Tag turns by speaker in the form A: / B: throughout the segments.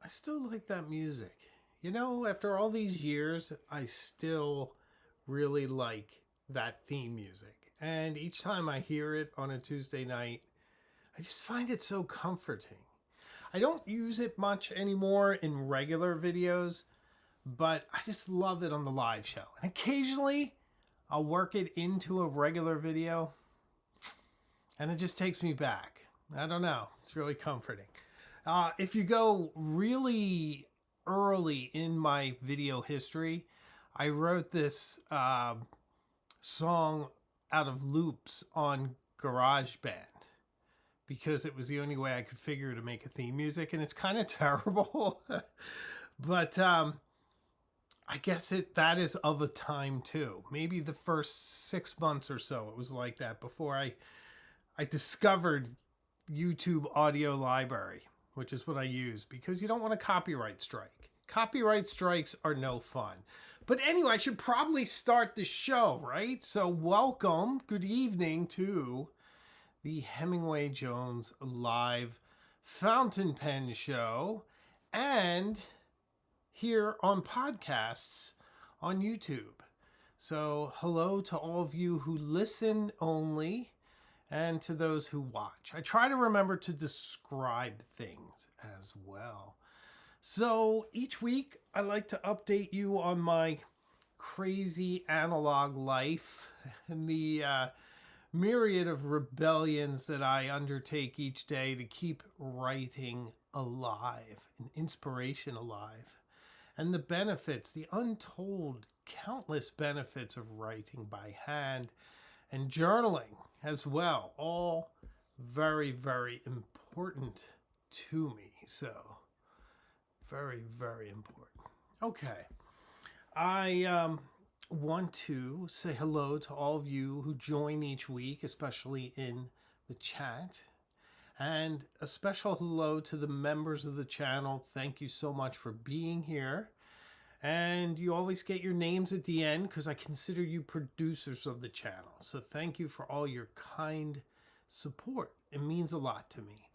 A: still like that music. You know, after all these years, I still really like that theme music. And each time I hear it on a Tuesday night, I just find it so comforting. I don't use it much anymore in regular videos, but I just love it on the live show. And occasionally, I'll work it into a regular video, and it just takes me back. I don't know. It's really comforting. If you go really early in my video history, I wrote this song out of loops on GarageBand because it was the only way I could figure to make a theme music, and it's kind of terrible. But I guess that is of a time too. Maybe the first 6 months or so it was like that before I discovered YouTube Audio Library, which is what I use because you don't want a copyright strike. Copyright strikes are no fun. But anyway, I should probably start the show, right? So welcome, good evening to the Hemingway Jones live fountain pen show and here on podcasts on YouTube. So hello to all of you who listen only and to those who watch. I try to remember to describe things as well. So each week I like to update you on my crazy analog life and the myriad of rebellions that I undertake each day to keep writing alive and inspiration alive. And the benefits, the untold countless benefits of writing by hand and journaling as well, all very, very important to me. So, very, very important. Okay. I want to say hello to all of you who join each week, especially in the chat. And a special hello to the members of the channel. Thank you so much for being here. And you always get your names at the end because I consider you producers of the channel. So thank you for all your kind support. It means a lot to me.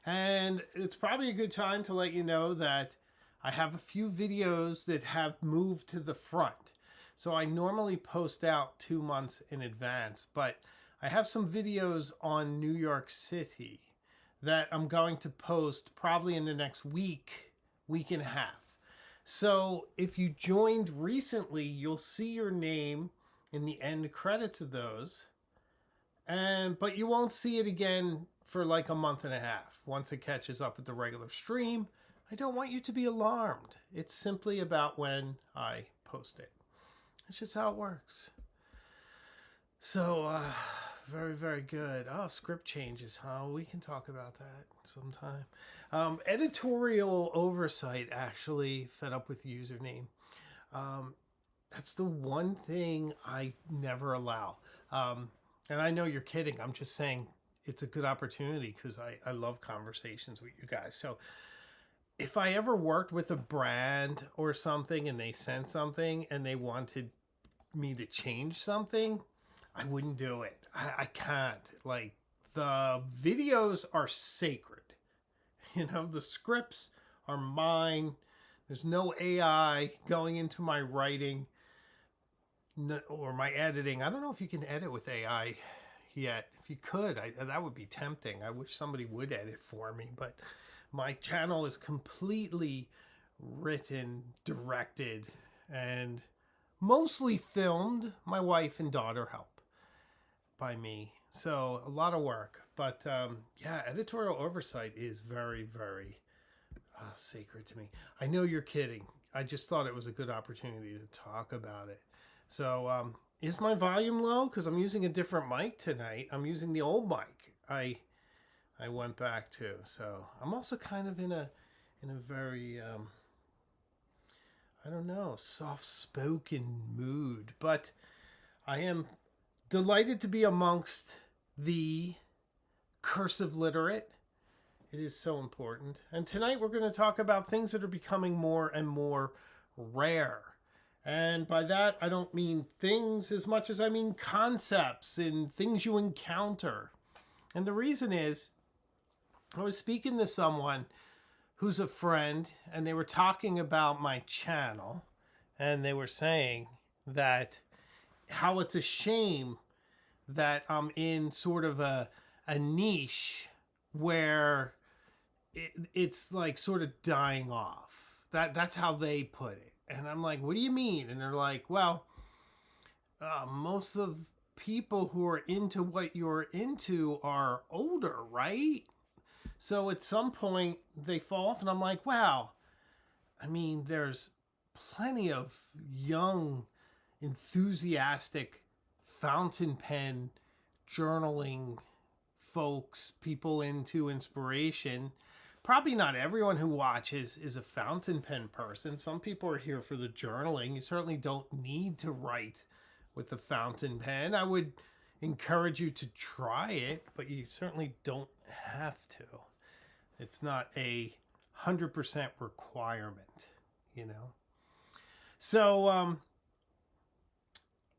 A: And it's probably a good time to let you know that I have a few videos that have moved to the front. So I normally post out 2 months in advance, but I have some videos on New York City that I'm going to post probably in the next week, week and a half. So if you joined recently, you'll see your name in the end credits of those. But you won't see it again for like a month and a half. Once it catches up with the regular stream, I don't want you to be alarmed. It's simply about when I post it. That's just how it works. So, very, very good. Oh, script changes, huh? We can talk about that sometime. Editorial oversight, actually, fed up with username. That's the one thing I never allow. And I know you're kidding. I'm just saying it's a good opportunity because I love conversations with you guys. So if I ever worked with a brand or something and they sent something and they wanted me to change something, I wouldn't do it. I can't. Like, the videos are sacred. You know, the scripts are mine. There's no AI going into my writing or my editing. I don't know if you can edit with AI yet. If you could, that would be tempting. I wish somebody would edit for me, but my channel is completely written, directed, and mostly filmed. My wife and daughter help by me. So a lot of work. But yeah, editorial oversight is very, very sacred to me. I know you're kidding. I just thought it was a good opportunity to talk about it. So is my volume low? Because I'm using a different mic tonight. I'm using the old mic I went back to. So I'm also kind of in a very I don't know, soft-spoken mood. But I am delighted to be amongst the cursive literate. It is so important. And tonight we're going to talk about things that are becoming more and more rare. And by that, I don't mean things as much as I mean concepts and things you encounter. And the reason is, I was speaking to someone who's a friend, and they were talking about my channel, and they were saying that how it's a shame that I'm in sort of a niche where it's like sort of dying off. That's how they put it. And I'm like, what do you mean? And they're like, well, most of people who are into what you're into are older, right? So at some point they fall off, and I'm like, wow. I mean, there's plenty of young, enthusiastic fountain pen journaling folks, people into inspiration. Probably not everyone who watches is a fountain pen person. Some people are here for the journaling. You certainly don't need to write with a fountain pen. I would encourage you to try it, but you certainly don't have to. It's not a 100% requirement, you know? So,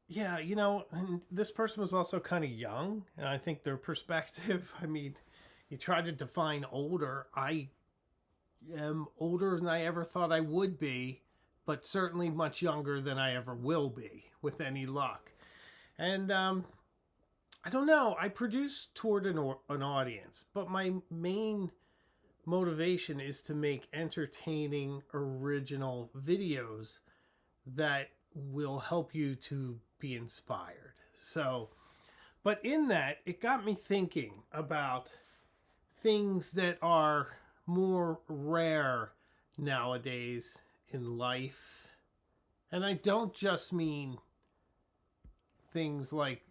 A: yeah, you know, and this person was also kind of young, and I think their perspective, I mean, you try to define older. I am older than I ever thought I would be, but certainly much younger than I ever will be, with any luck. And I don't know, I produce toward an audience, but my main motivation is to make entertaining, original videos that will help you to be inspired. So, but in that, it got me thinking about things that are more rare nowadays in life. And I don't just mean things like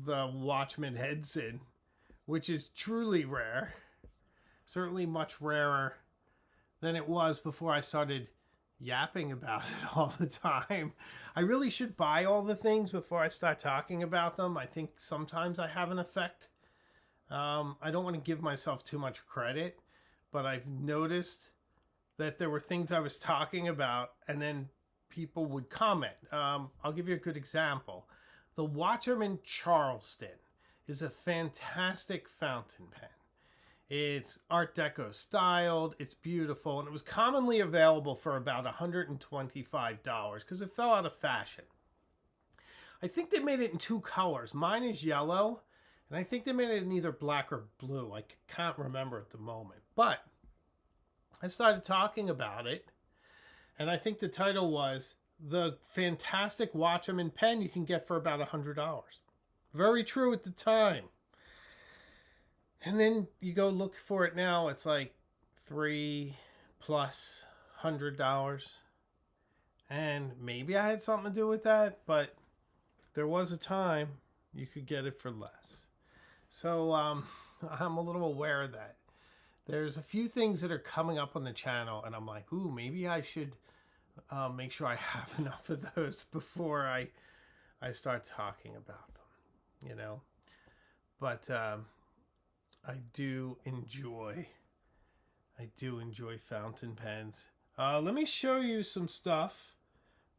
A: the Watchman Henson, which is truly rare, certainly much rarer than it was before I started yapping about it all the time. I really should buy all the things before I start talking about them. I think sometimes I have an effect. I don't want to give myself too much credit, but I've noticed that there were things I was talking about and then people would comment. I'll give you a good example. The Waterman Charleston is a fantastic fountain pen. It's Art Deco styled, it's beautiful, and it was commonly available for about $125 because it fell out of fashion. I think they made it in two colors. Mine is yellow, and I think they made it in either black or blue. I can't remember at the moment. But I started talking about it, and I think the title was The Fantastic Watchman Pen You Can Get for About $100. Very true at the time. And then you go look for it now, it's like $300+. And maybe I had something to do with that, but there was a time you could get it for less. So I'm a little aware of that. There's a few things that are coming up on the channel, and I'm like, ooh, maybe I should make sure I have enough of those before I start talking about them, you know. But I do enjoy fountain pens. Let me show you some stuff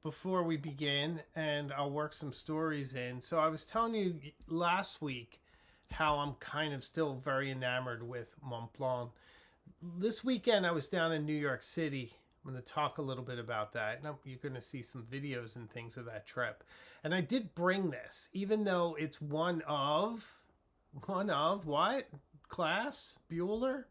A: before we begin, and I'll work some stories in. So I was telling you last week how I'm kind of still very enamored with Mont Blanc. This weekend I was down in New York City. I'm going to talk a little bit about that. And you're going to see some videos and things of that trip. And I did bring this, even though it's one of what? Class? Bueller?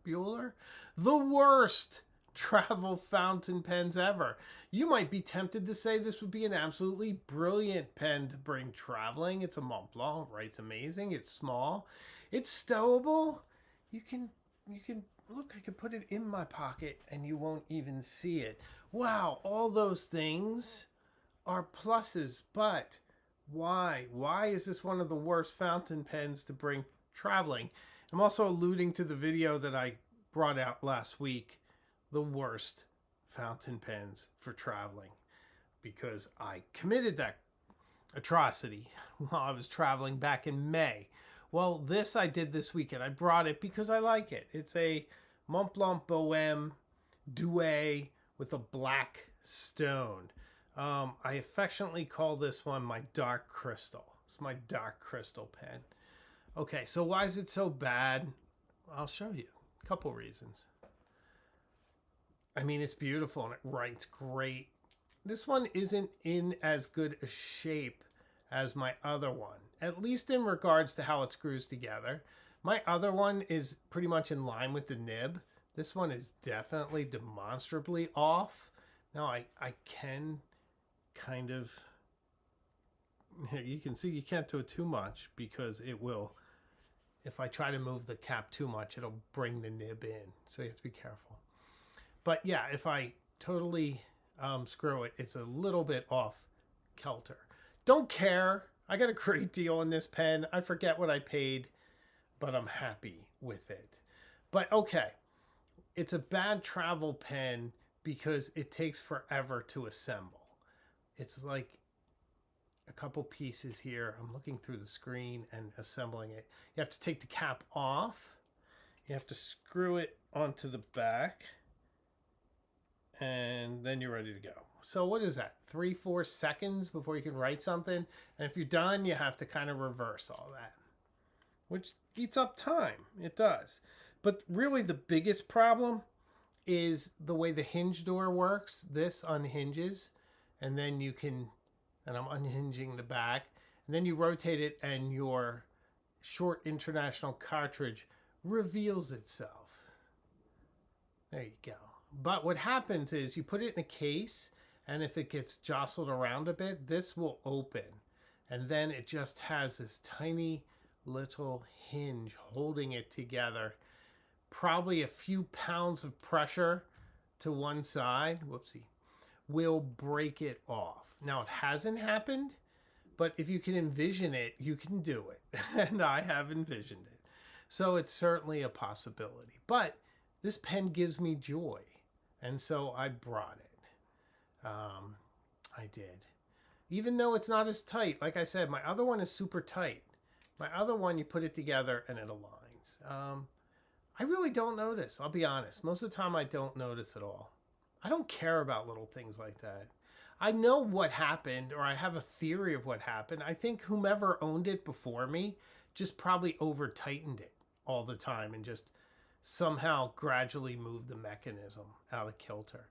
A: The worst travel fountain pens ever. You might be tempted to say this would be an absolutely brilliant pen to bring traveling. It's a Mont Blanc, right? It's amazing. It's small. It's stowable. You can look, I could put it in my pocket and you won't even see it. Wow, all those things are pluses, but why? Why is this one of the worst fountain pens to bring traveling? I'm also alluding to the video that I brought out last week, the worst fountain pens for traveling, because I committed that atrocity while I was traveling back in May. Well, this I did this weekend. I brought it because I like it. It's a Mont Blanc Bohème Douai with a black stone. I affectionately call this one my dark crystal. It's my dark crystal pen. Okay, so why is it so bad? I'll show you a couple reasons. I mean, it's beautiful and it writes great. This one isn't in as good a shape as my other one, at least in regards to how it screws together. My other one is pretty much in line with the nib. This one is definitely demonstrably off. Now I can kind of, you can see you can't do it too much because it will, if I try to move the cap too much, it'll bring the nib in. So you have to be careful. But yeah, if I totally screw it, it's a little bit off kilter. Don't care. I got a great deal on this pen. I forget what I paid, but I'm happy with it. But okay, it's a bad travel pen because it takes forever to assemble. It's like a couple pieces here. I'm looking through the screen and assembling it. You have to take the cap off. You have to screw it onto the back. And then you're ready to go. So what is that? 3-4 seconds before you can write something? And if you're done, you have to kind of reverse all that, which eats up time. It does. But really the biggest problem is the way the hinge door works. This unhinges, and then you can, and I'm unhinging the back, and then you rotate it and your short international cartridge reveals itself. There you go. But what happens is you put it in a case, and if it gets jostled around a bit, this will open. And then it just has this tiny little hinge holding it together. Probably a few pounds of pressure to one side, whoopsie, will break it off. Now, it hasn't happened, but if you can envision it, you can do it. And I have envisioned it. So it's certainly a possibility. But this pen gives me joy. And so I brought it. I did. Even though it's not as tight, like I said, my other one is super tight. My other one, you put it together and it aligns. I really don't notice, I'll be honest. Most of the time I don't notice at all. I don't care about little things like that. I know what happened, or I have a theory of what happened. I think whomever owned it before me just probably over tightened it all the time and just somehow gradually moved the mechanism out of kilter.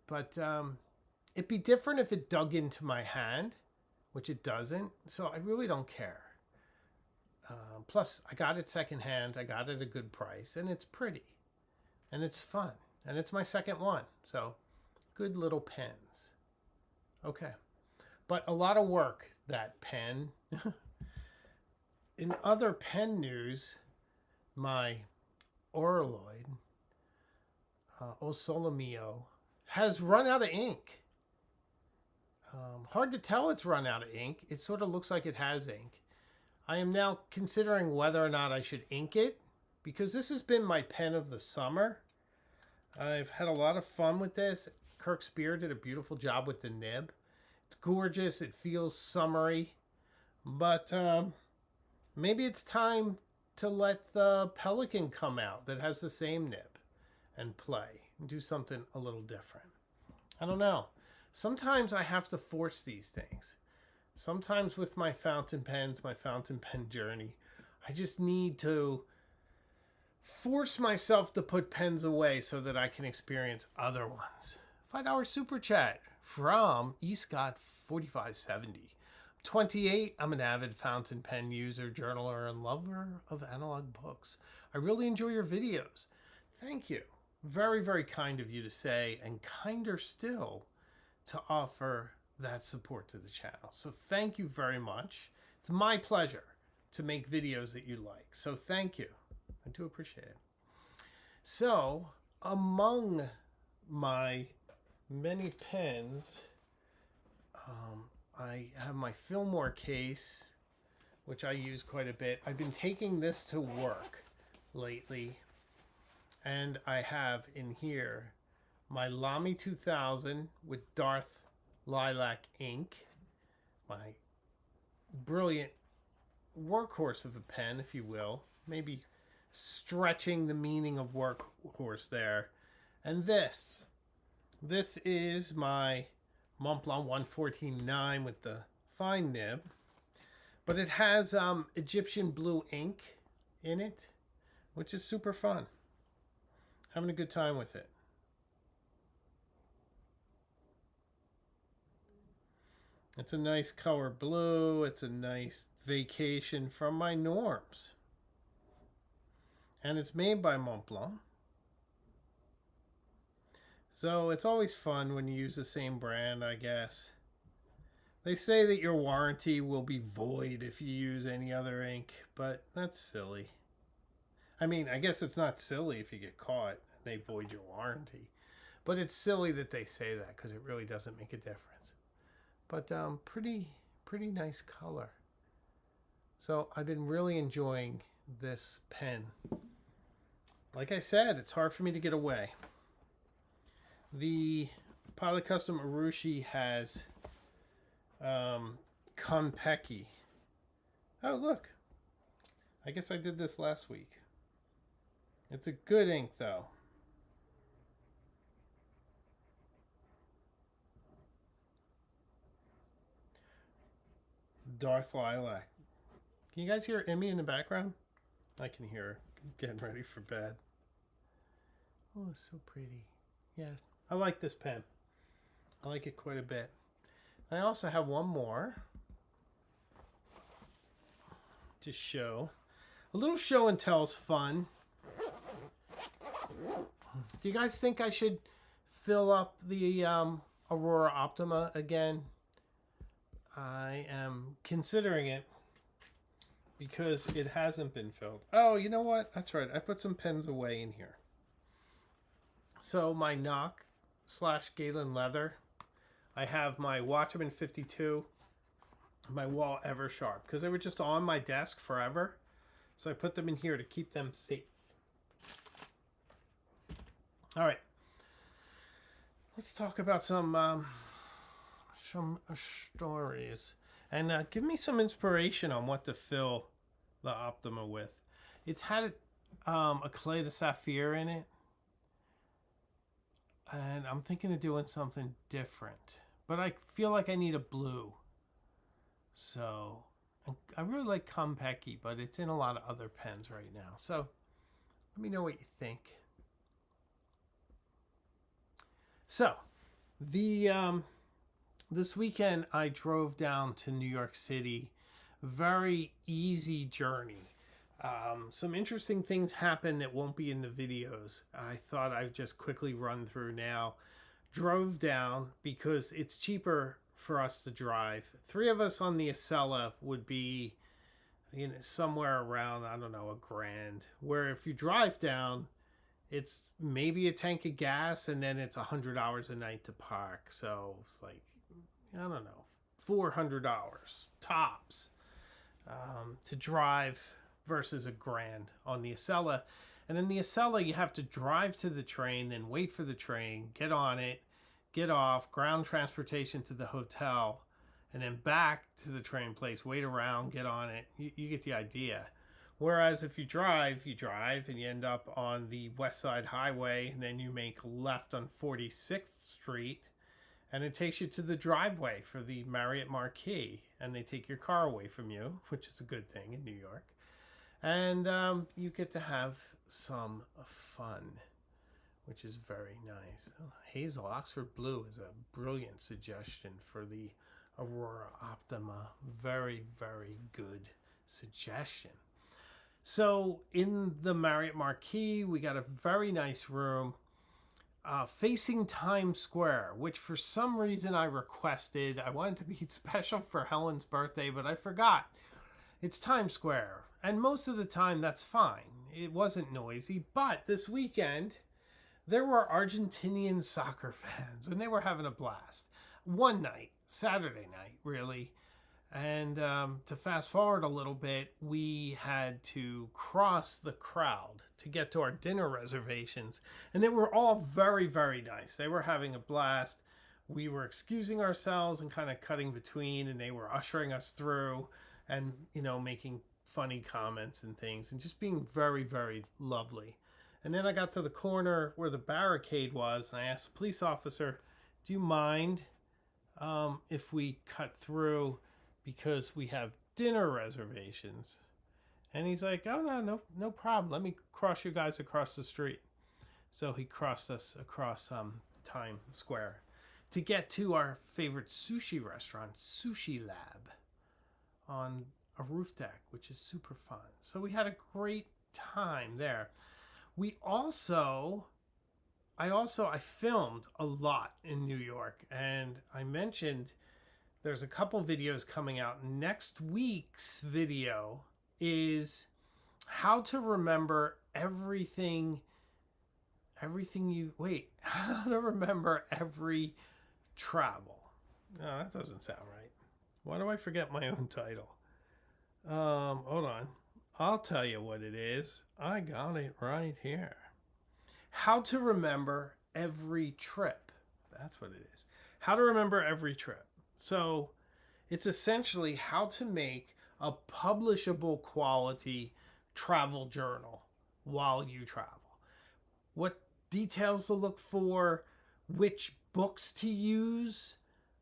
A: But it'd be different if it dug into my hand, which it doesn't. So I really don't care. Plus, I got it secondhand. I got it at a good price, and it's pretty, and it's fun, and it's my second one. So good little pens. Okay. But a lot of work, that pen. In other pen news, my Oraloid, O Sole Mio, has run out of ink. Hard to tell it's run out of ink. It sort of looks like it has ink. I am now considering whether or not I should ink it, because this has been my pen of the summer. I've had a lot of fun with this. Kirk Spear did a beautiful job with the nib. It's gorgeous. It feels summery. But maybe it's time to let the Pelican come out that has the same nib and play and do something a little different. I don't know. Sometimes I have to force these things. Sometimes with my fountain pens, my fountain pen journey, I just need to force myself to put pens away so that I can experience other ones. $5 super chat from eScott4570. 28, I'm an avid fountain pen user, journaler, and lover of analog books. I really enjoy your videos. Thank you. Very, very kind of you to say, and kinder still to offer that support to the channel. So thank you very much. It's my pleasure to make videos that you like. So thank you. I do appreciate it. So among my many pens, I have my Fillmore case, which I use quite a bit. I've been taking this to work lately, and I have in here my Lamy 2000 with Darth Lilac ink, my brilliant workhorse of a pen, if you will, maybe stretching the meaning of workhorse there. And this is my Montblanc 114.9 with the fine nib, but it has Egyptian blue ink in it, which is super fun. Having a good time with it. It's a nice color blue. It's a nice vacation from my norms. And it's made by Montblanc. So it's always fun when you use the same brand, I guess. They say that your warranty will be void if you use any other ink, but that's silly. I mean, I guess it's not silly if you get caught and they void your warranty. But it's silly that they say that because it really doesn't make a difference. But pretty nice color. So I've been really enjoying this pen. Like I said, it's hard for me to get away. The Pilot Custom Urushi has Konpeki. Oh, look. I guess I did this last week. It's a good ink, though. Darth Lilac. Can you guys hear Emmy in the background? I can hear her getting ready for bed. Oh, it's so pretty. Yeah, I like this pen. I like it quite a bit. I also have one more to show. A little show and tell is fun. Do you guys think I should fill up the Aurora Optima again? I am considering it because it hasn't been filled. Oh, you know what? That's right. I put some pens away in here. So my Nock/Galen Leather. I have my Watchman 52, my Wall Eversharp, because they were just on my desk forever. So I put them in here to keep them safe. All right. Let's talk about some stories. And give me some inspiration on what to fill the Optima with. It's had a clay de sapphire in it. And I'm thinking of doing something different. But I feel like I need a blue. So, I really like Konpeki, but it's in a lot of other pens right now. So, let me know what you think. So, this weekend I drove down to New York City. Very easy journey. Some interesting things happened that won't be in the videos. I thought I'd just quickly run through now. Drove down because it's cheaper for us to drive. 3 of us on the Acela would be, you know, somewhere around, I don't know, $1,000. Where if you drive down, it's maybe a tank of gas and then it's $100 a night to park. So it's like, I don't know, $400 tops to drive versus $1,000 on the Acela. And in the Acela, you have to drive to the train, then wait for the train, get on it, get off, ground transportation to the hotel, and then back to the train place, wait around, get on it. You get the idea. Whereas if you drive, and you end up on the West Side Highway, and then you make left on 46th Street, and it takes you to the driveway for the Marriott Marquis, and they take your car away from you, which is a good thing in New York. And you get to have some fun, which is very nice. Oh, Hazel Oxford Blue is a brilliant suggestion for the Aurora Optima. Very, very good suggestion. So in the Marriott Marquis, we got a very nice room facing Times Square, which for some reason I requested. I wanted to be special for Helen's birthday, but I forgot. It's Times Square, and most of the time that's fine. It wasn't noisy, but this weekend there were Argentinian soccer fans, and they were having a blast. One night, Saturday night, really. And to fast forward a little bit, we had to cross the crowd to get to our dinner reservations. And they were all very, very nice. They were having a blast. We were excusing ourselves and kind of cutting between, and they were ushering us through and, you know, making funny comments and things and just being very, very lovely. And then I got to the corner where the barricade was, and I asked the police officer, do you mind if we cut through because we have dinner reservations? And he's like, oh, no problem. Let me cross you guys across the street. So he crossed us across Times Square to get to our favorite sushi restaurant, Sushi Lab, on a roof deck, which is super fun. So we had a great time there. I filmed a lot in New York, and I mentioned there's a couple videos coming out. Next week's video is how to remember how to remember every travel. No, that doesn't sound right. Why do I forget my own title? Hold on. I'll tell you what it is. I got it right here. How to remember every trip. That's what it is. How to remember every trip. So it's essentially how to make a publishable quality travel journal while you travel. What details to look for, which books to use.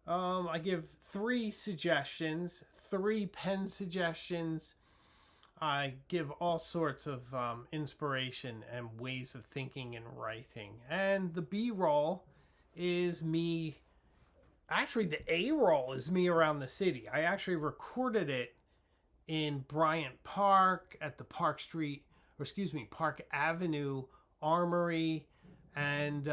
A: I give 3 suggestions, 3 pen suggestions. I give all sorts of inspiration and ways of thinking and writing. And the B-roll is me. Actually, the A-roll is me around the city. I actually recorded it in Bryant Park at the Park Avenue Armory, and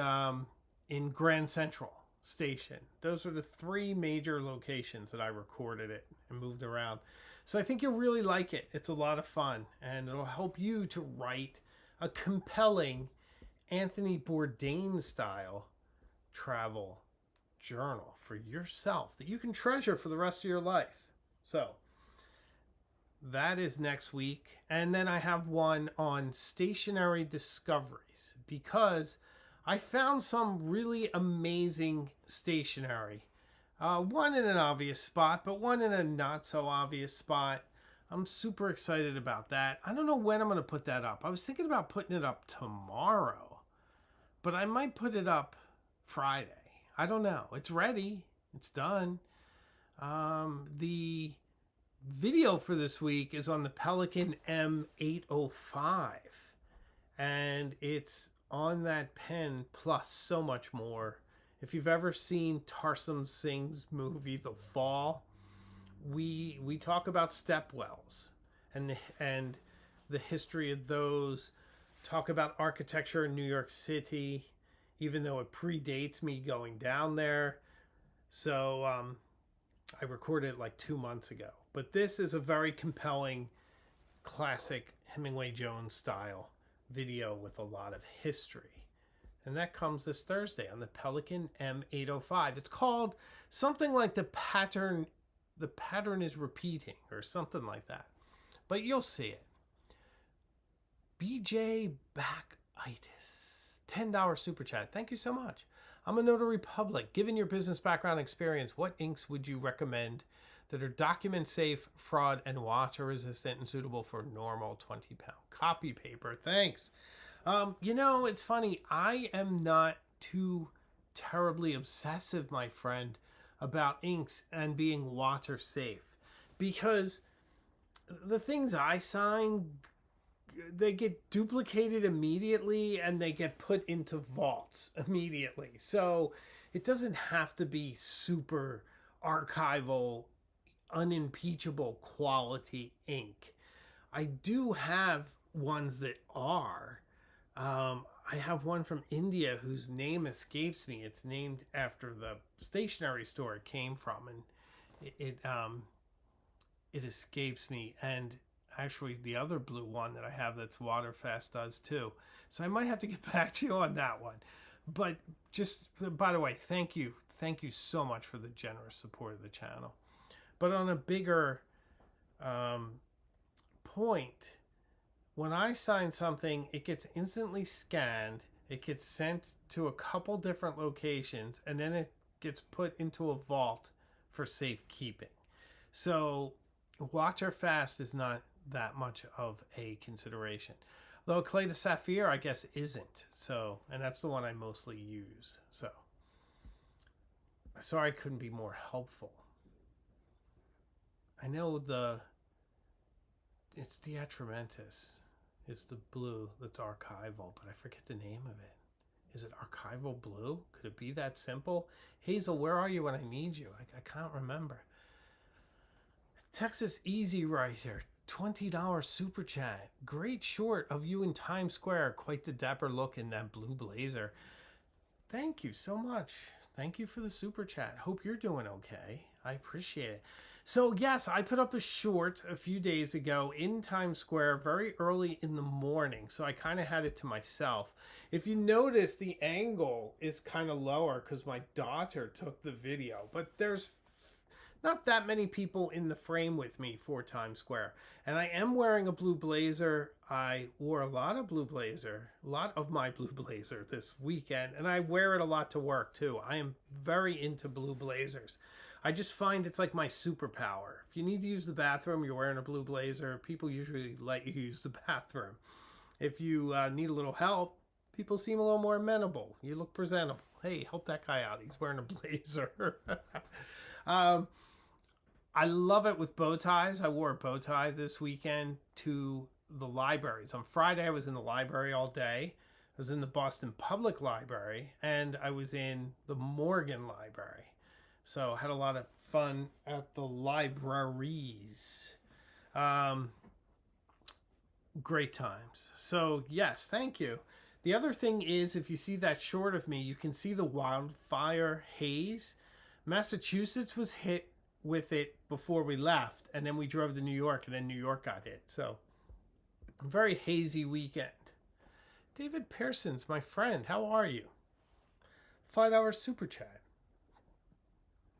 A: in Grand Central Station. Those are the 3 major locations that I recorded it and moved around. So I think you'll really like it. It's a lot of fun, and it'll help you to write a compelling Anthony Bourdain style travel journal for yourself that you can treasure for the rest of your life. So that is next week. And then I have one on stationary discoveries, because I found some really amazing stationery. One in an obvious spot, but one in a not so obvious spot. I'm super excited about that. I don't know when I'm going to put that up. I was thinking about putting it up tomorrow, but I might put it up Friday. I don't know. It's ready. It's done. The video for this week is on the Pelican M805, and it's on that pen plus so much more. If you've ever seen Tarsem Singh's movie The Fall, we talk about stepwells and the history of those. Talk about architecture in New York City, even though it predates me going down there. So I recorded it like 2 months ago. But this is a very compelling, classic Hemingway Jones style video with a lot of history. And that comes this Thursday on the Pelican M805. It's called something like The Pattern is Repeating, or something like that. But you'll see it. BJ Backitis, $10 super chat. Thank you so much. I'm a notary public. Given your business background experience, what inks would you recommend that are document safe, fraud, and water resistant and suitable for normal 20-pound copy paper? Thanks. It's funny. I am not too terribly obsessive, my friend, about inks and being water safe, because the things I sign, they get duplicated immediately and they get put into vaults immediately. So it doesn't have to be super archival, unimpeachable quality ink. I do have ones that are. I have one from India whose name escapes me. It's named after the stationery store it came from, and it escapes me. And actually, the other blue one that I have that's waterfast does too. So I might have to get back to you on that one. But just, by the way, thank you so much for the generous support of the channel. But on a bigger point, when I sign something, it gets instantly scanned, it gets sent to a couple different locations, and then it gets put into a vault for safekeeping. So waterfast is not that much of a consideration. Though clay to sapphire, I guess, isn't. So, and that's the one I mostly use. So, sorry I couldn't be more helpful. I know it's Diatramentis. It's the blue that's archival, but I forget the name of it. Is it archival blue? Could it be that simple? Hazel, where are you when I need you? I can't remember. Texas Easy Writer, $20 super chat. Great short of you in Times Square. Quite the dapper look in that blue blazer. Thank you so much. Thank you for the super chat. Hope you're doing okay. I appreciate it. So yes, I put up a short a few days ago in Times Square very early in the morning. So I kind of had it to myself. If you notice, the angle is kind of lower because my daughter took the video. But there's not that many people in the frame with me for Times Square. And I am wearing a blue blazer. I wore a lot of my blue blazer this weekend. And I wear it a lot to work too. I am very into blue blazers. I just find it's like my superpower. If you need to use the bathroom, you're wearing a blue blazer, people usually let you use the bathroom. If you need a little help, people seem a little more amenable. You look presentable. Hey, help that guy out. He's wearing a blazer. I love it with bow ties. I wore a bow tie this weekend to the libraries. On Friday, I was in the library all day. I was in the Boston Public Library, and I was in the Morgan Library. So I had a lot of fun at the libraries. Great times. So yes, thank you. The other thing is, if you see that short of me, you can see the wildfire haze. Massachusetts was hit with it before we left, and then we drove to New York, and then New York got hit. So a very hazy weekend. David Pearson's my friend. How are you? $5 super chat.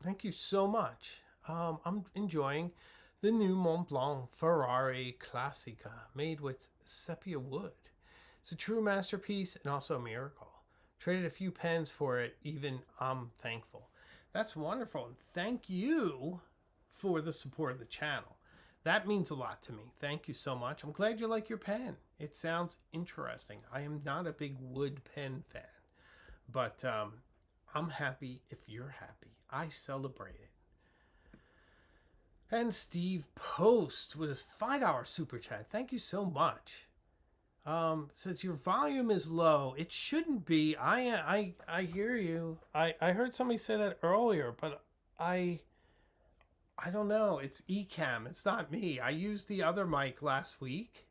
A: Thank you so much. I'm enjoying the new Mont Blanc Ferrari Classica made with sepia wood. It's a true masterpiece and also a miracle. Traded a few pens for it, even I'm thankful. That's wonderful. And thank you for the support of the channel. That means a lot to me. Thank you so much. I'm glad you like your pen. It sounds interesting. I am not a big wood pen fan, but I'm happy if you're happy. I celebrate it. And Steve Post with his $5 super chat. Thank you so much. Says your volume is low. It shouldn't be. I hear you. I heard somebody say that earlier, but I don't know. It's Ecamm. It's not me. I used the other mic last week.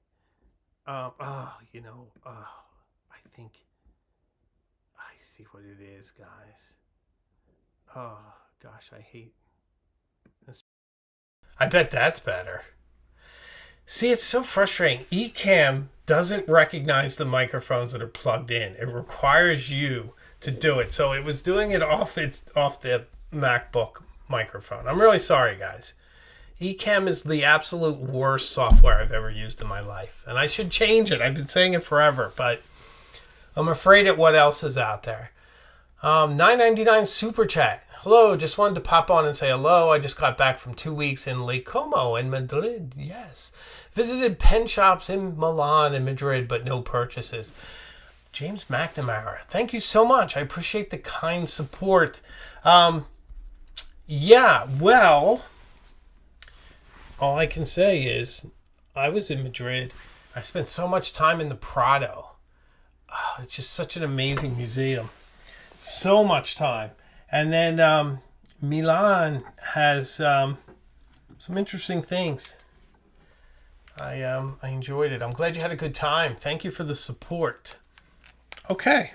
A: I think I see what it is, guys. Oh, gosh, I hate this. I bet that's better. See, it's so frustrating. Ecamm doesn't recognize the microphones that are plugged in. It requires you to do it. So it was doing it off the MacBook microphone. I'm really sorry, guys. Ecamm is the absolute worst software I've ever used in my life. And I should change it. I've been saying it forever, but I'm afraid at what else is out there. $9.99 super chat. Hello, just wanted to pop on and say hello. I just got back from 2 weeks in Lake Como in Madrid. Yes. Visited pen shops in Milan and Madrid, but no purchases. James McNamara, thank you so much. I appreciate the kind support. Yeah, well, all I can say is I was in Madrid. I spent so much time in the Prado. Oh, it's just such an amazing museum. So much time. And then Milan has some interesting things. I enjoyed it. I'm glad you had a good time. Thank you for the support. Okay.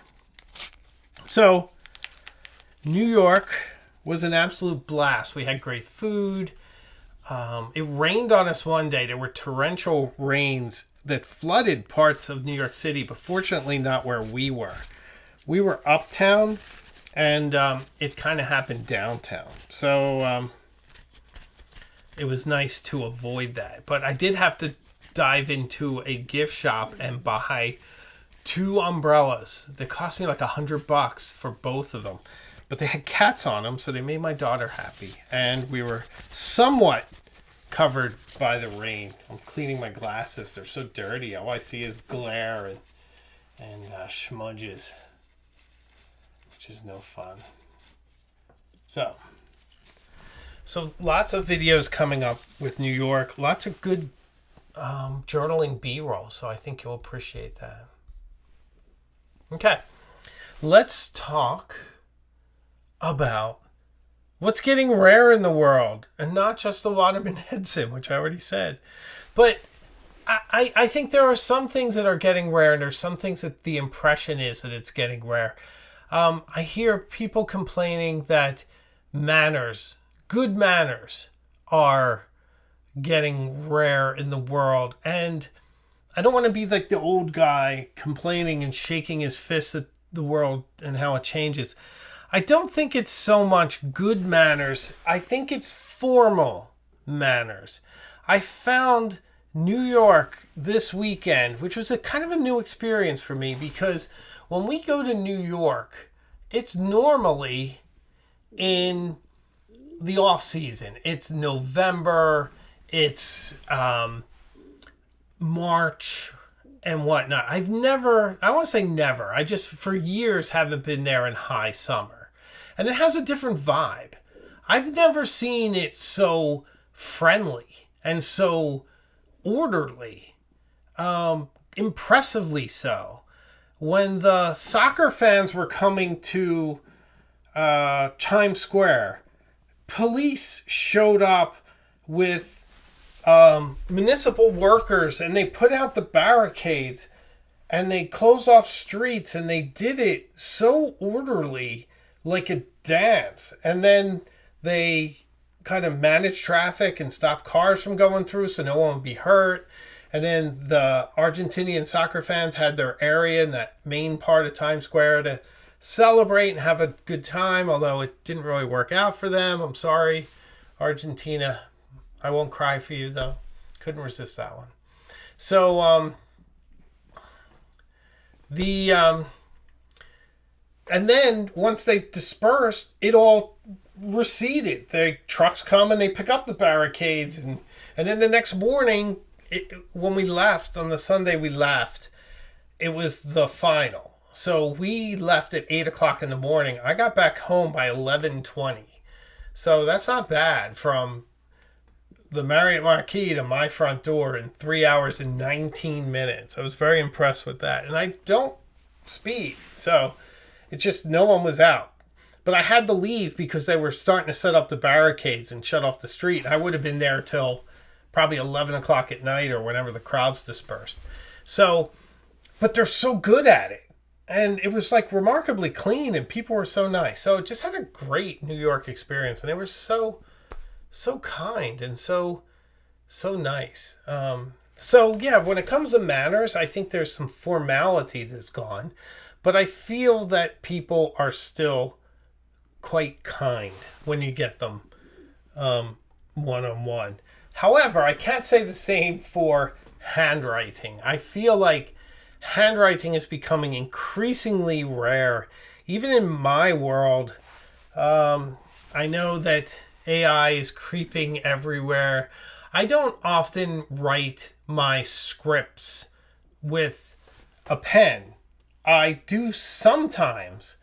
A: So, New York was an absolute blast. We had great food. It rained on us one day. There were torrential rains that flooded parts of New York City, but fortunately not where we were. We were uptown, and it kind of happened downtown. So it was nice to avoid that. But I did have to dive into a gift shop and buy 2 umbrellas that cost me like $100 for both of them. But they had cats on them, so they made my daughter happy. And we were somewhat covered by the rain. I'm cleaning my glasses. They're so dirty. All I see is glare and smudges, which is no fun. So lots of videos coming up with New York. Lots of good journaling B-roll, so I think you'll appreciate that. Okay. let's talk about what's getting rare in the world, and not just the Waterman Henson, which I already said. But I think there are some things that are getting rare, and there's some things that the impression is that it's getting rare. I hear people complaining that good manners, are getting rare in the world. And I don't want to be like the old guy complaining and shaking his fist at the world and how it changes. I don't think it's so much good manners. I think it's formal manners. I found New York this weekend, which was a kind of a new experience for me, because when we go to New York, it's normally in the off season. It's November, it's March and whatnot. I want to say never. I just for years haven't been there in high summer. And it has a different vibe. I've never seen it so friendly and so orderly, impressively so. When the soccer fans were coming to Times Square, police showed up with municipal workers, and they put out the barricades and they closed off streets, and they did it so orderly, like a dance. And then they kind of managed traffic and stopped cars from going through so no one would be hurt. And then the Argentinian soccer fans had their area in that main part of Times Square to celebrate and have a good time, although it didn't really work out for them. I'm sorry, Argentina. I won't cry for you, though. Couldn't resist that one. So, and then once they dispersed, it all receded. The trucks come and they pick up the barricades, and then the next morning, when we left on the Sunday we left, it was the final. So we left at 8 o'clock in the morning. I got back home by 11:20. So that's not bad, from the Marriott Marquis to my front door in 3 hours and 19 minutes. I was very impressed with that. And I don't speed, so it's just no one was out. But I had to leave because they were starting to set up the barricades and shut off the street. I would have been there till probably 11 o'clock at night or whenever the crowds dispersed. So, but they're so good at it. And it was like remarkably clean, and people were so nice. So just had a great New York experience, and they were so kind and so nice. So yeah, when it comes to manners, I think there's some formality that's gone, but I feel that people are still quite kind when you get them one-on-one. However, I can't say the same for handwriting. I feel like handwriting is becoming increasingly rare, even in my world. I know that AI is creeping everywhere. I don't often write my scripts with a pen. I do sometimes,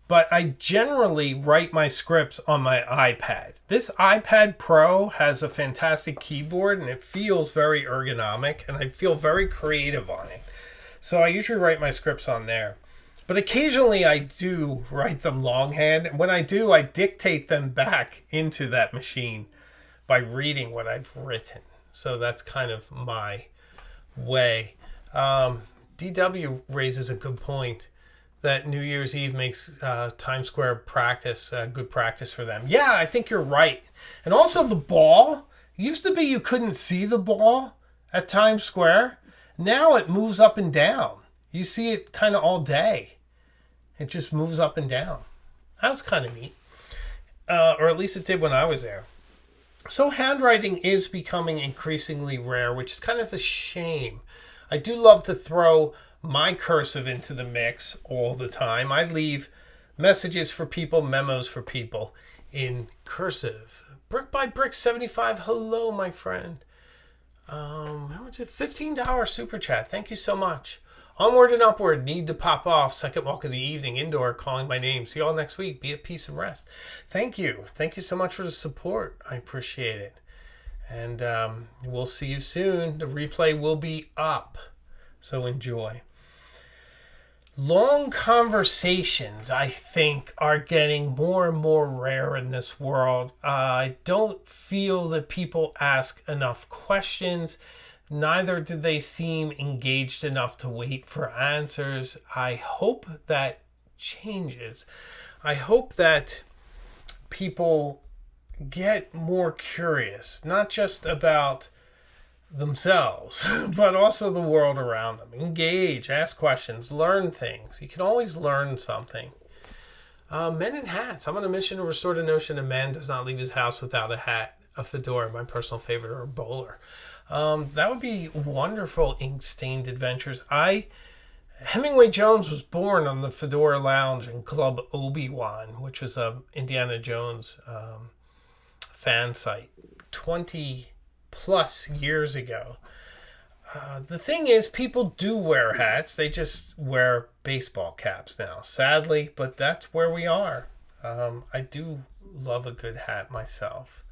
A: but I generally write my scripts on my iPad. This iPad Pro has a fantastic keyboard, and it feels very ergonomic, and I feel very creative on it. So I usually write my scripts on there. But occasionally I do write them longhand. And when I do, I dictate them back into that machine by reading what I've written. So that's kind of my way. DW raises a good point that New Year's Eve makes Times Square practice good practice for them. Yeah, I think you're right. And also the ball. It used to be you couldn't see the ball at Times Square. Now it moves up and down. You see it kind of all day. It just moves up and down. That was kind of neat. Or at least it did when I was there. So handwriting is becoming increasingly rare, which is kind of a shame. I do love to throw my cursive into the mix all the time. I leave messages for people, memos for people in cursive. Brick by Brick 75. Hello, my friend. How much? $15 super chat. Thank you so much. Onward and upward. Need to pop off. Second walk of the evening. Indoor. Calling my name. See you all next week. Be at peace and rest. Thank you. Thank you so much for the support. I appreciate it. And we'll see you soon. The replay will be up. So enjoy. Long conversations, I think, are getting more and more rare in this world. I don't feel that people ask enough questions. Neither do they seem engaged enough to wait for answers. I hope that changes. I hope that people get more curious, not just about themselves, but also the world around them. Engage, ask questions, learn things. You can always learn something. Men in hats. I'm on a mission to restore the notion a man does not leave his house without a hat, a fedora, my personal favorite, or a bowler. That would be wonderful ink-stained adventures. Hemingway Jones was born on the Fedora Lounge in Club Obi-Wan, which was a Indiana Jones fan site 20 plus years ago. The thing is, people do wear hats. They just wear baseball caps now, sadly, but that's where we are. I do love a good hat myself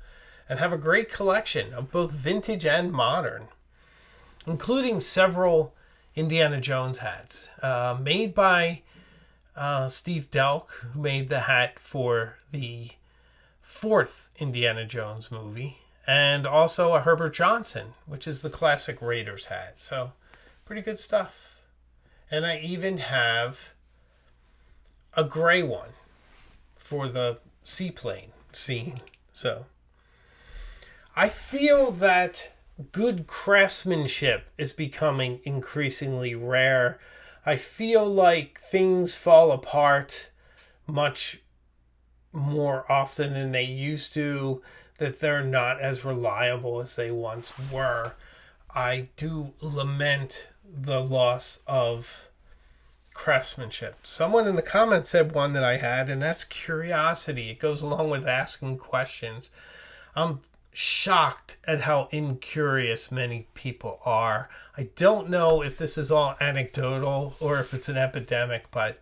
A: and have a great collection of both vintage and modern, including several Indiana Jones hats made by Steve Delk, who made the hat for the fourth Indiana Jones movie, and also a Herbert Johnson, which is the classic Raiders hat. So pretty good stuff. And I even have a gray one for the seaplane scene. So I feel that good craftsmanship is becoming increasingly rare. I feel like things fall apart much more often than they used to, that they're not as reliable as they once were. I do lament the loss of craftsmanship. Someone in the comments said one that I had, and that's curiosity. It goes along with asking questions. I'm shocked at how incurious many people are. I don't know if this is all anecdotal or if it's an epidemic, but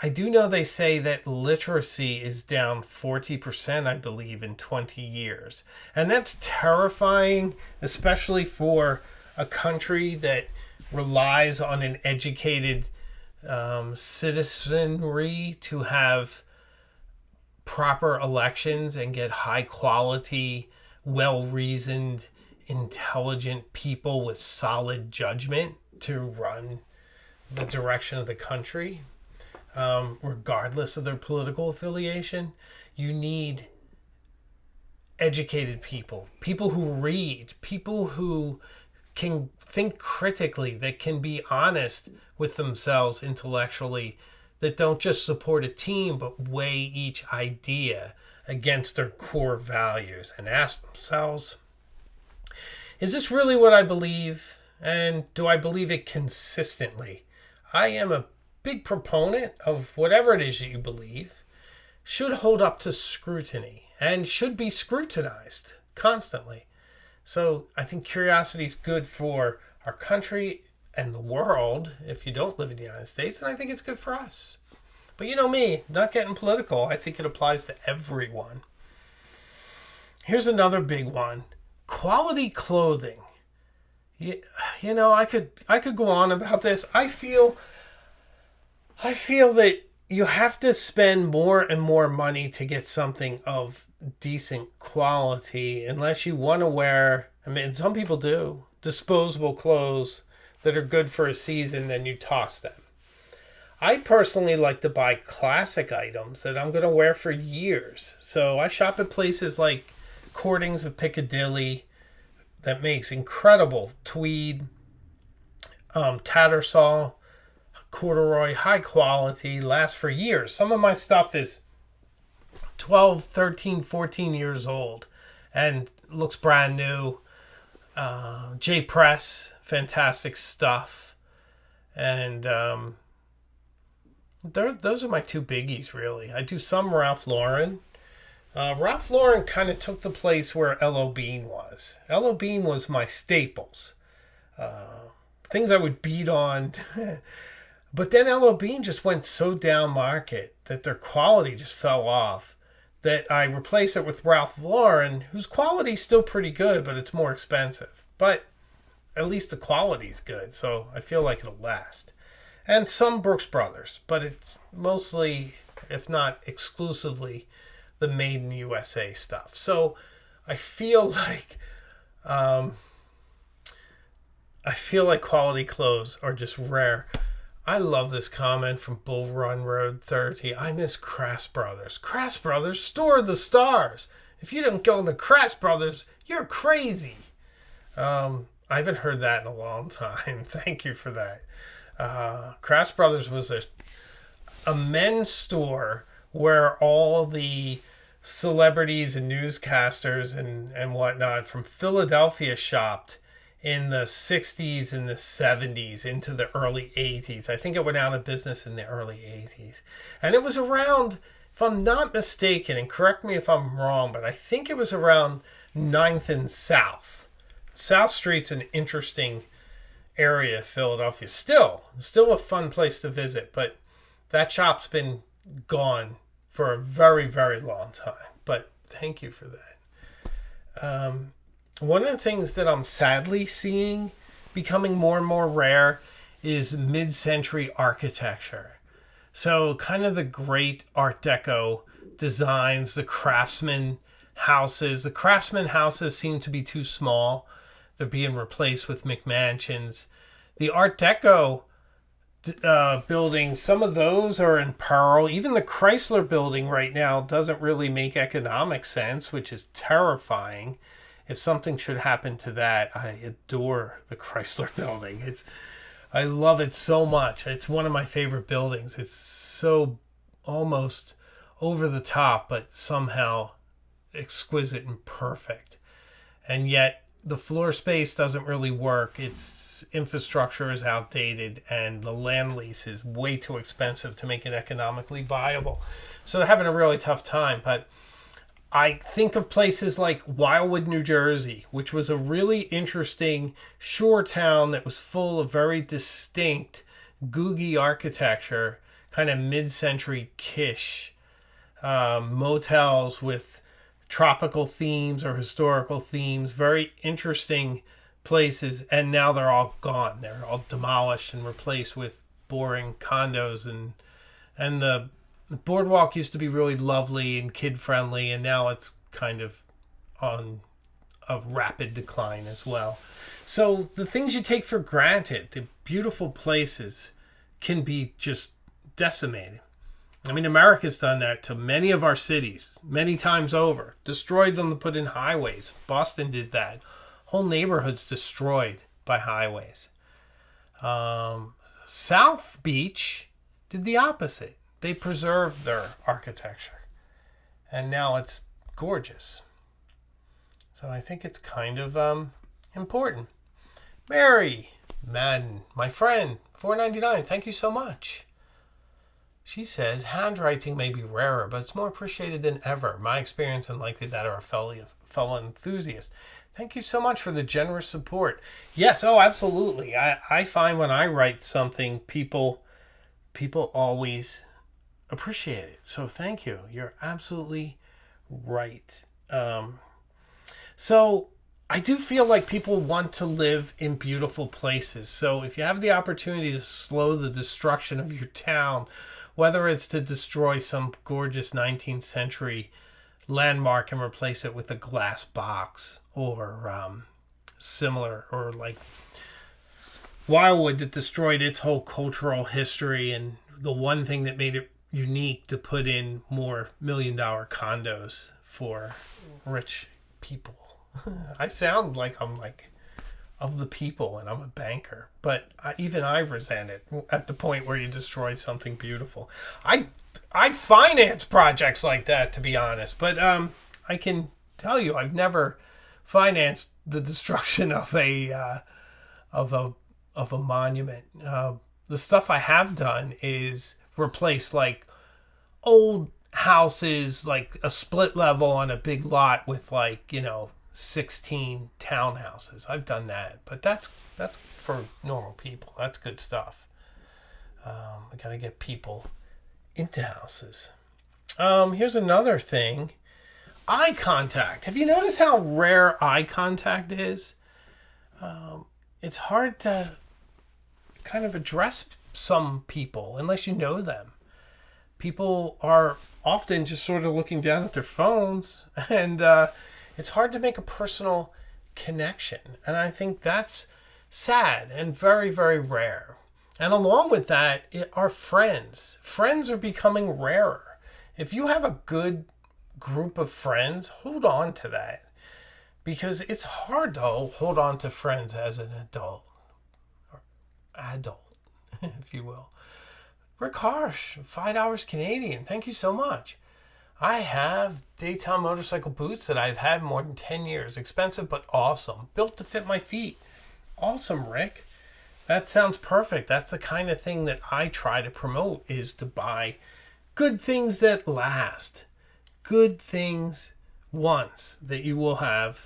A: I do know they say that literacy is down 40%, I believe, in 20 years. And that's terrifying, especially for a country that relies on an educated citizenry to have proper elections and get high quality, well-reasoned, intelligent people with solid judgment to run the direction of the country. Regardless of their political affiliation. You need educated people, people who read, people who can think critically, that can be honest with themselves intellectually, that don't just support a team but weigh each idea against their core values and ask themselves, is this really what I believe? And do I believe it consistently? I am a big proponent of whatever it is that you believe should hold up to scrutiny and should be scrutinized constantly. So I think curiosity is good for our country and the world if you don't live in the United States, and I think it's good for us. But you know me, not getting political, I think it applies to everyone. Here's another big one. Quality clothing. You know, I could go on about this. I feel that you have to spend more and more money to get something of decent quality unless you want to wear, I mean, some people do, disposable clothes that are good for a season, then you toss them. I personally like to buy classic items that I'm going to wear for years. So I shop at places like Cordings of Piccadilly that makes incredible tweed, Tattersall, corduroy, high quality, lasts for years. Some of my stuff is 12, 13, 14 years old and looks brand new. J Press, fantastic stuff. And those are my two biggies, really. I do some Ralph Lauren. Ralph Lauren kind of took the place where L.O. Bean was. L.O. Bean was my staples. Things I would beat on. But then L.O. Bean just went so down market that their quality just fell off, that I replaced it with Ralph Lauren, whose quality is still pretty good, but it's more expensive. But at least the quality's good, so I feel like it'll last. and some Brooks Brothers, but it's mostly, if not exclusively, the made in the USA stuff. So I feel like quality clothes are just rare. I love this comment from Bull Run Road 30. I miss Crass Brothers. Crass Brothers, store of the stars. If you don't go in the Crass Brothers, you're crazy. I haven't heard that in a long time. Thank you for that. Crass Brothers was a men's store where all the celebrities and newscasters and whatnot from Philadelphia shopped in the 60s and the 70s into the early 80s. I think it went out of business in the early 80s. And it was around, if I'm not mistaken, and correct me if I'm wrong, but I think it was around 9th and South. South Street's an interesting area of Philadelphia. Still a fun place to visit, but that shop's been gone for a very, very long time. But thank you for that. One of the things that I'm sadly seeing becoming more and more rare is mid-century architecture. So kind of the great Art Deco designs, the craftsman houses. The craftsman houses seem to be too small. They're being replaced with McMansions. The Art Deco buildings, some of those are in peril. Even the Chrysler building right now doesn't really make economic sense, which is terrifying. If something should happen to that, I adore the Chrysler building. I love it so much. It's one of my favorite buildings. It's so almost over the top, but somehow exquisite and perfect. And yet the floor space doesn't really work. Its infrastructure is outdated and the land lease is way too expensive to make it economically viable. So they're having a really tough time. But I think of places like Wildwood, New Jersey, which was a really interesting shore town that was full of very distinct googie architecture, kind of mid-century kitsch motels with tropical themes or historical themes, very interesting places, and now they're all gone. They're all demolished and replaced with boring condos, and the boardwalk used to be really lovely and kid-friendly, and now it's kind of on a rapid decline as well. So the things you take for granted, the beautiful places, can be just decimated. I mean, America's done that to many of our cities, many times over. Destroyed them to put in highways. Boston did that. Whole neighborhoods destroyed by highways. South Beach did the opposite. They preserved their architecture. And now it's gorgeous. So I think it's kind of important. Mary Madden, my friend, $4.99. Thank you so much. She says, handwriting may be rarer, but it's more appreciated than ever. My experience and likely that are a fellow enthusiast. Thank you so much for the generous support. Yes, oh, absolutely. I find when I write something, people always appreciate it. So thank you. You're absolutely right. So I do feel like people want to live in beautiful places. So if you have the opportunity to slow the destruction of your town, whether it's to destroy some gorgeous 19th century landmark and replace it with a glass box, or similar, or like Wildwood that destroyed its whole cultural history, and the one thing that made it unique to put in more $1 million condos for rich people. I sound like I'm like of the people and I'm a banker, but even I resent it at the point where you destroy something beautiful. I finance projects like that, to be honest, but I can tell you I've never financed the destruction of a monument. The stuff I have done is replace like old houses, like a split level on a big lot with 16 townhouses. I've done that, but that's for normal people. That's good stuff. We gotta get people into houses. Here's another thing. Eye contact. Have you noticed how rare eye contact is? It's hard to kind of address some people unless you know them. People are often just sort of looking down at their phones, and it's hard to make a personal connection. And I think that's sad and very, very rare. And along with that, are friends. Friends are becoming rarer. If you have a good group of friends, hold on to that. Because it's hard to hold on to friends as an adult. Or adult, if you will. Rick Harsh, $5 Canadian. Thank you so much. I have Daytime motorcycle boots that I've had more than 10 years. Expensive, but awesome. Built to fit my feet. Awesome, Rick. That sounds perfect. That's the kind of thing that I try to promote, is to buy good things that last. Good things once that you will have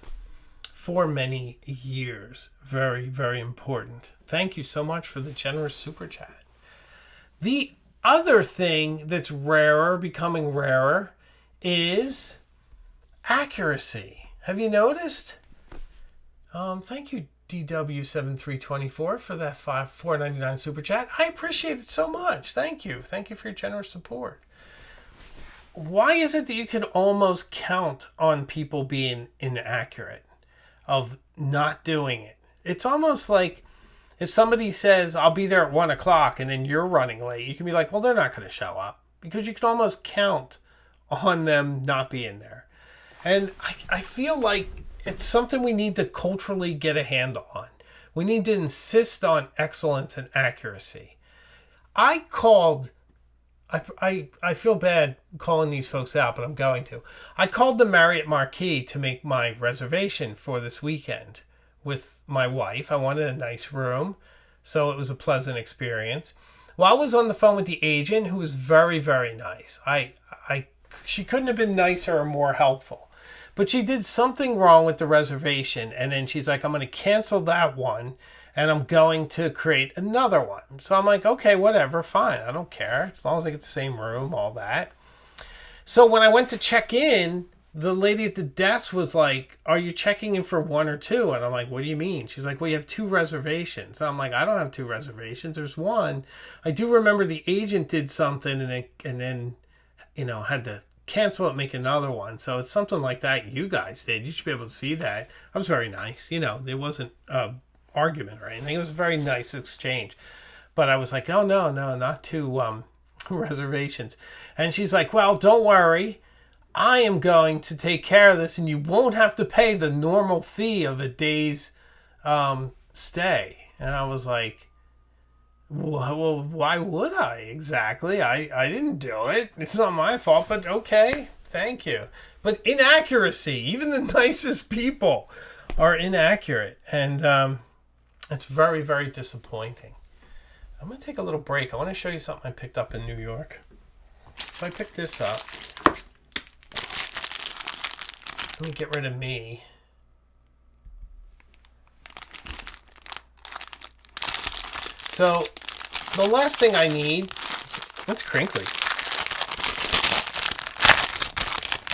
A: for many years. Very, very important. Thank you so much for the generous super chat. The other thing that's rarer, becoming rarer, is accuracy. Have you noticed? Thank you, DW7324, for that $4.99 super chat. I appreciate it so much. Thank you. Thank you for your generous support. Why is it that you can almost count on people being inaccurate, of not doing it? It's almost like if somebody says, I'll be there at 1 o'clock, and then you're running late, you can be like, well, they're not going to show up, because you can almost count on them not being there. And I feel like it's something we need to culturally get a handle on. We need to insist on excellence and accuracy. I feel bad calling these folks out, but I'm going to. I called the Marriott Marquis to make my reservation for this weekend with my wife. I wanted a nice room, so it was a pleasant experience. Well, I was on the phone with the agent, who was very, very nice. She couldn't have been nicer or more helpful. But she did something wrong with the reservation, and then she's like, I'm going to cancel that one, and I'm going to create another one. So I'm like, okay, whatever, fine. I don't care. As long as I get the same room, all that. So when I went to check in, the lady at the desk was like, are you checking in for 1 or 2? And I'm like, what do you mean? She's like, well, you have 2 reservations. And I'm like, I don't have 2 reservations. There's 1. I do remember the agent did something and then, had to cancel it, make another one. So it's something like that you guys did. You should be able to see that. I was very nice. There wasn't an argument or anything. It was a very nice exchange. But I was like, oh, no, not 2 reservations. And she's like, well, don't worry. I am going to take care of this, and you won't have to pay the normal fee of a day's stay. And I was like, well, why would I exactly? I didn't do it. It's not my fault, but okay, thank you. But inaccuracy, even the nicest people are inaccurate. And it's very, very disappointing. I'm going to take a little break. I want to show you something I picked up in New York. So I picked this up. Let me get rid of me. So the last thing I need, that's crinkly,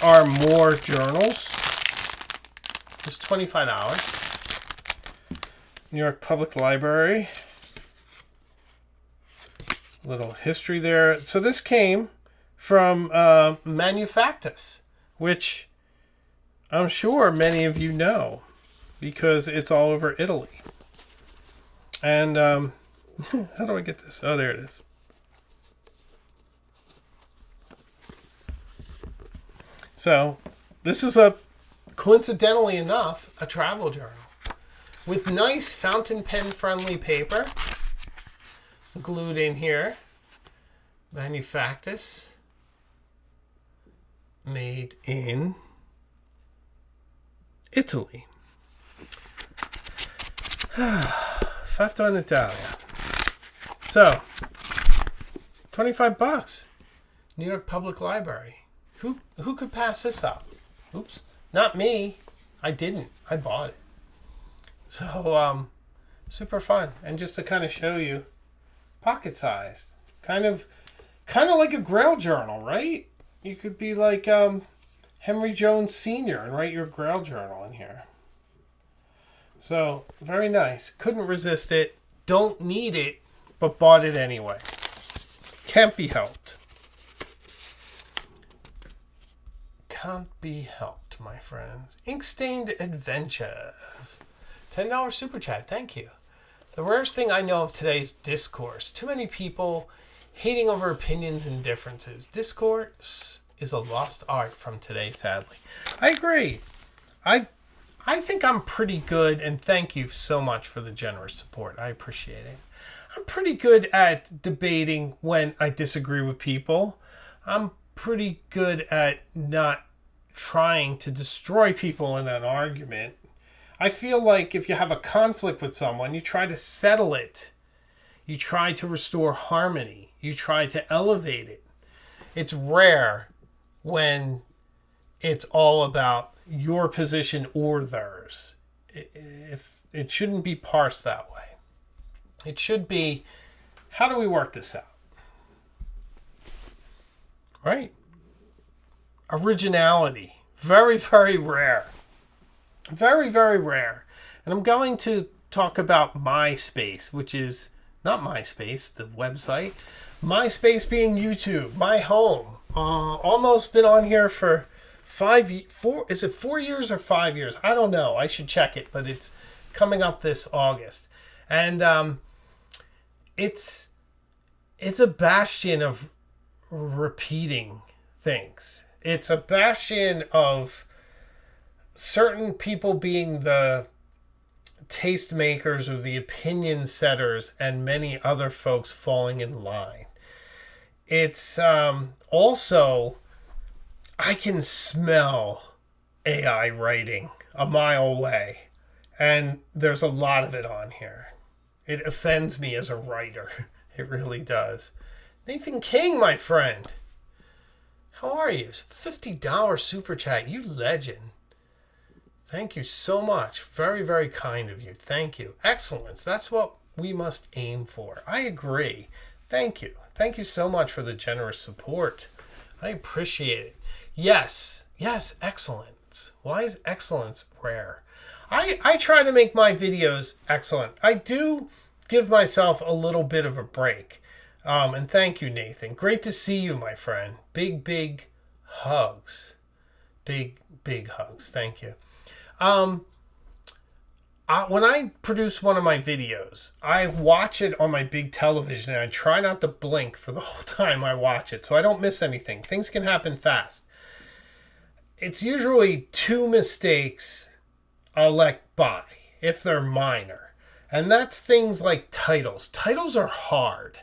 A: are more journals. It's $25. New York Public Library. Little history there. So this came from Manufactus, which I'm sure many of you know because it's all over Italy. And how do I get this? Oh, there it is. So this is coincidentally enough, a travel journal with nice fountain pen friendly paper glued in here. Manufactus, made in Italy. Fatto in Italia. So, $25. New York Public Library. Who could pass this up? Oops. Not me. I didn't. I bought it. So, super fun. And just to kind of show you, pocket sized. Kind of like a Grail journal, right? You could be like Henry Jones Sr. and write your Grail journal in here. So, very nice. Couldn't resist it. Don't need it. but bought it anyway. Can't be helped. Can't be helped, my friends. Ink-Stained Adventures. $10 super chat. Thank you. The rarest thing I know of today is discourse. Too many people hating over opinions and differences. Discourse is a lost art from today, sadly. I agree. I think I'm pretty good, and thank you so much for the generous support. I appreciate it. I'm pretty good at debating when I disagree with people. I'm pretty good at not trying to destroy people in an argument. I feel like if you have a conflict with someone, you try to settle it. You try to restore harmony. You try to elevate it. It's rare when it's all about your position or theirs. It shouldn't be parsed that way. It should be, how do we work this out? Right? Originality. Very, very rare. Very, very rare. And I'm going to talk about MySpace, which is not MySpace, the website. MySpace being YouTube, my home. Almost been on here for 4 years or 5 years? I don't know. I should check it, but it's coming up this August. And it's a bastion of repeating things. It's a bastion of certain people being the tastemakers or the opinion setters and many other folks falling in line. It's also, I can smell AI writing a mile away, and there's a lot of it on here. It offends me as a writer. It really does. Nathan King, my friend. How are you? $50 super chat. You legend. Thank you so much. Very, very kind of you. Thank you. Excellence. That's what we must aim for. I agree. Thank you. Thank you so much for the generous support. I appreciate it. Yes. Yes, excellence. Why is excellence rare? I try to make my videos excellent. I do give myself a little bit of a break. And thank you, Nathan. Great to see you, my friend. Big, big hugs. Big, big hugs. Thank you. When I produce one of my videos, I watch it on my big television and I try not to blink for the whole time I watch it so I don't miss anything. Things can happen fast. It's usually 2 mistakes I'll let by if they're minor. And that's things like titles. Titles are hard.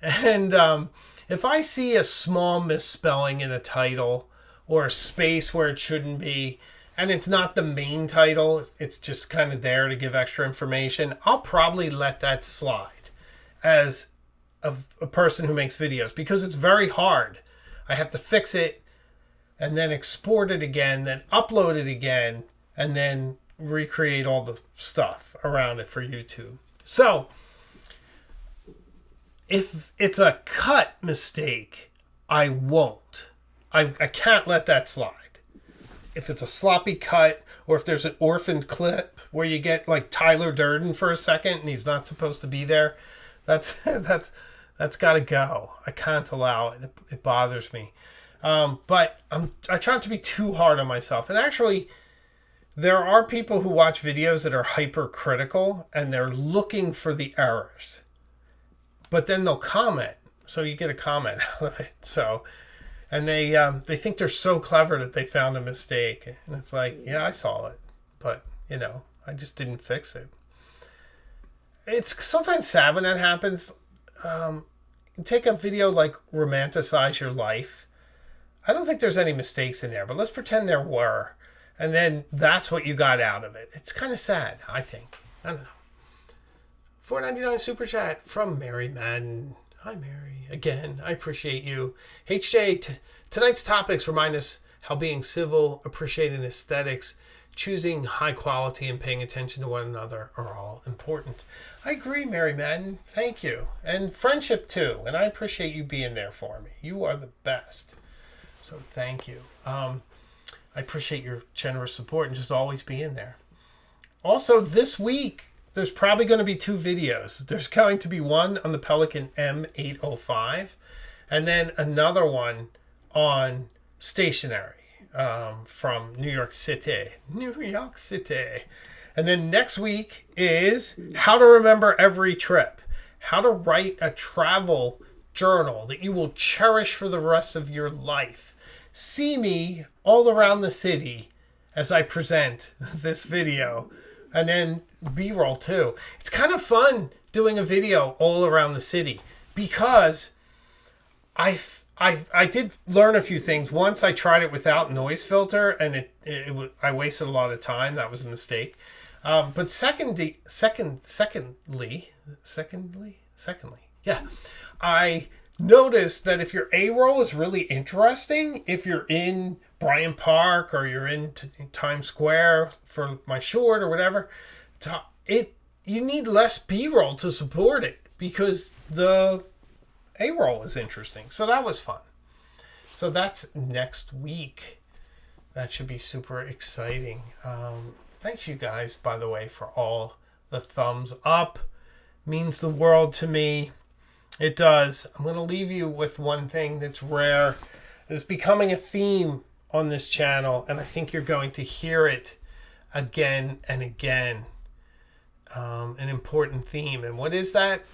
A: And if I see a small misspelling in a title or a space where it shouldn't be, and it's not the main title, it's just kind of there to give extra information, I'll probably let that slide as a person who makes videos because it's very hard. I have to fix it and then export it again, then upload it again, and then recreate all the stuff around it for YouTube. So if it's a cut mistake, I won't. I can't let that slide. If it's a sloppy cut, or if there's an orphaned clip where you get like Tyler Durden for a second and he's not supposed to be there, that's got to go. I can't allow it. It bothers me. But I try not to be too hard on myself. And actually, there are people who watch videos that are hypercritical and they're looking for the errors. But then they'll comment. So you get a comment out of it. So, and they think they're so clever that they found a mistake. And it's like, yeah, I saw it. But, I just didn't fix it. It's sometimes sad when that happens. Take a video like Romanticize Your Life. I don't think there's any mistakes in there, but let's pretend there were. And then that's what you got out of it. It's kind of sad, I think. I don't know. $4.99 super chat from Mary Madden. Hi, Mary. Again, I appreciate you. HJ, tonight's topics remind us how being civil, appreciating aesthetics, choosing high quality, and paying attention to one another are all important. I agree, Mary Madden. Thank you. And friendship, too. And I appreciate you being there for me. You are the best. So thank you. I appreciate your generous support and just always being there. Also, this week, there's probably going to be 2 videos. There's going to be one on the Pelican M805 and then another one on stationary from New York City. New York City. And then next week is how to remember every trip. How to write a travel journal that you will cherish for the rest of your life. See me all around the city as I present this video. And then B-roll too. It's kind of fun doing a video all around the city because I did learn a few things. Once I tried it without noise filter and I wasted a lot of time. That was a mistake. But secondly, yeah, I noticed that if your A-roll is really interesting, if you're in Bryant Park or you're in Times Square for my short or whatever, you need less B-roll to support it because the A-roll is interesting. So that was fun. So that's next week. That should be super exciting. Thanks you guys, by the way, for all the thumbs up. Means the world to me. It does. I'm going to leave you with one thing that's rare. It's becoming a theme on this channel, and I think you're going to hear it again and again. An important theme. And what is that?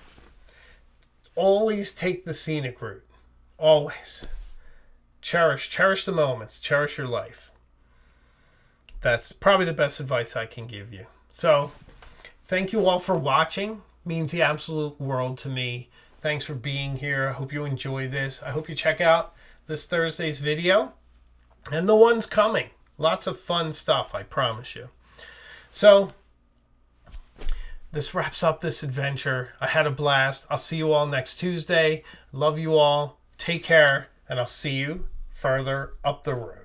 A: Always take the scenic route. Always. Cherish the moments. Cherish your life. That's probably the best advice I can give you. So, thank you all for watching. Means the absolute world to me. Thanks for being here. I hope you enjoy this. I hope you check out this Thursday's video and the ones coming. Lots of fun stuff, I promise you. So, this wraps up this adventure. I had a blast. I'll see you all next Tuesday. Love you all. Take care, and I'll see you further up the road.